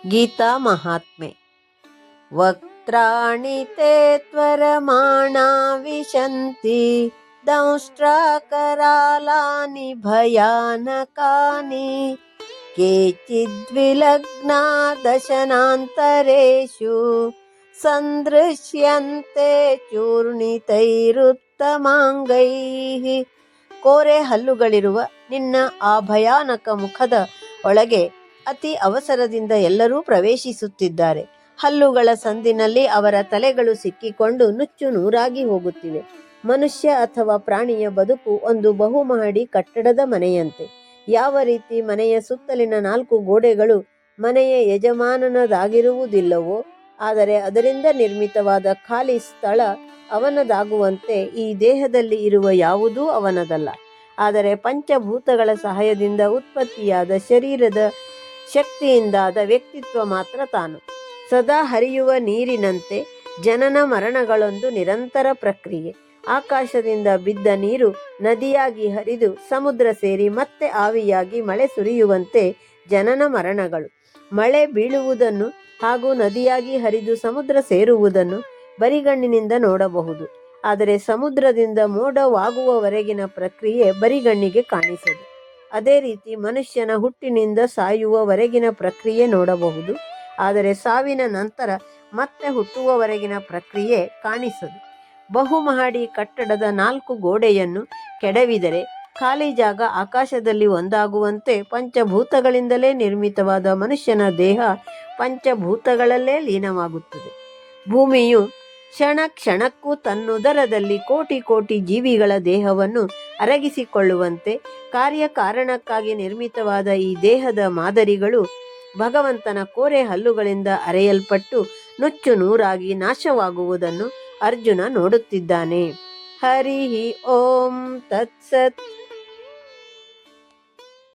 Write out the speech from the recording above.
ಗೀತಾ ಮಹಾತ್ಮೆ. ವಕ್ತ್ರಾಣಿ ತೇ ತ್ವರಮಾಣಾ ವಿಶಂತಿ ದಂಷ್ಟ್ರಾಕರಾಲಾನಿ ಭಯಾನಕಾನಿ ಕೇಚಿದ್ವಿಲಗ್ನಾ ದಶನಾಂತರೇಷು ಸಂದೃಶ್ಯಂತೆ ಚೂರ್ಣಿತೈರುತ್ತಮಾಂಗೈಃ. ಕೋರೆ ಹಲ್ಲುಗಳಿರುವ ನಿನ್ನ ಆ ಭಯಾನಕ ಮುಖದ ಒಳಗೆ ಅತಿ ಅವಸರದಿಂದ ಎಲ್ಲರೂ ಪ್ರವೇಶಿಸುತ್ತಿದ್ದಾರೆ. ಹಲ್ಲುಗಳ ಸಂದಿನಲ್ಲಿ ಅವರ ತಲೆಗಳು ಸಿಕ್ಕಿಕೊಂಡು ನುಚ್ಚು ನೂರಾಗಿ ಹೋಗುತ್ತಿವೆ. ಮನುಷ್ಯ ಅಥವಾ ಪ್ರಾಣಿಯ ಬದುಕು ಒಂದು ಬಹುಮಹಡಿ ಕಟ್ಟಡದ ಮನೆಯಂತೆ. ಯಾವ ರೀತಿ ಮನೆಯ ಸುತ್ತಲಿನ 4 ಗೋಡೆಗಳು ಮನೆಯ ಯಜಮಾನನದಾಗಿರುವುದಿಲ್ಲವೋ, ಆದರೆ ಅದರಿಂದ ನಿರ್ಮಿತವಾದ ಖಾಲಿ ಸ್ಥಳ ಅವನದಾಗುವಂತೆ ಈ ದೇಹದಲ್ಲಿ ಇರುವ ಯಾವುದೂ ಅವನದಲ್ಲ. ಆದರೆ ಪಂಚಭೂತಗಳ ಸಹಾಯದಿಂದ ಉತ್ಪತ್ತಿಯಾದ ಶರೀರದ ಶಕ್ತಿಯಿಂದಾದ ವ್ಯಕ್ತಿತ್ವ ಮಾತ್ರ ತಾನು. ಸದಾ ಹರಿಯುವ ನೀರಿನಂತೆ ಜನನ ಮರಣಗಳೊಂದು ನಿರಂತರ ಪ್ರಕ್ರಿಯೆ. ಆಕಾಶದಿಂದ ಬಿದ್ದ ನೀರು ನದಿಯಾಗಿ ಹರಿದು ಸಮುದ್ರ ಸೇರಿ ಮತ್ತೆ ಆವಿಯಾಗಿ ಮಳೆ ಸುರಿಯುವಂತೆ ಜನನ ಮರಣಗಳು. ಮಳೆ ಬೀಳುವುದನ್ನು ಹಾಗೂ ನದಿಯಾಗಿ ಹರಿದು ಸಮುದ್ರ ಸೇರುವುದನ್ನು ಬರಿಗಣ್ಣಿನಿಂದ ನೋಡಬಹುದು. ಆದರೆ ಸಮುದ್ರದಿಂದ ಮೋಡವಾಗುವವರೆಗಿನ ಪ್ರಕ್ರಿಯೆ ಬರಿಗಣ್ಣಿಗೆ ಕಾಣಿಸದು. ಅದೇ ರೀತಿ ಮನುಷ್ಯನ ಹುಟ್ಟಿನಿಂದ ಸಾಯುವವರೆಗಿನ ಪ್ರಕ್ರಿಯೆ ನೋಡಬಹುದು. ಆದರೆ ಸಾವಿನ ನಂತರ ಮತ್ತೆ ಹುಟ್ಟುವವರೆಗಿನ ಪ್ರಕ್ರಿಯೆ ಕಾಣಿಸದು. ಬಹುಮಹಡಿ ಕಟ್ಟಡದ 4 ಗೋಡೆಯನ್ನು ಕೆಡವಿದರೆ ಖಾಲಿ ಜಾಗ ಆಕಾಶದಲ್ಲಿ ಒಂದಾಗುವಂತೆ ಪಂಚಭೂತಗಳಿಂದಲೇ ನಿರ್ಮಿತವಾದ ಮನುಷ್ಯನ ದೇಹ ಪಂಚಭೂತಗಳಲ್ಲೇ ಲೀನವಾಗುತ್ತದೆ. ಭೂಮಿಯು ಕ್ಷಣ ಕ್ಷಣಕ್ಕೂ ತನ್ನುದರದಲ್ಲಿ ಕೋಟಿ ಕೋಟಿ ಜೀವಿಗಳ ದೇಹವನ್ನು ಅರಗಿಸಿಕೊಳ್ಳುವಂತೆ ಕಾರ್ಯಕಾರಣಕ್ಕಾಗಿ ನಿರ್ಮಿತವಾದ ಈ ದೇಹದ ಮಾದರಿಗಳು ಭಗವಂತನ ಕೋರೆ ಹಲ್ಲುಗಳಿಂದ ಅರೆಯಲ್ಪಟ್ಟು ನುಚ್ಚು ನೂರಾಗಿ ನಾಶವಾಗುವುದನ್ನು ಅರ್ಜುನ ನೋಡುತ್ತಿದ್ದಾನೆ. ಹರಿ ಓಂ ತತ್ಸತ್.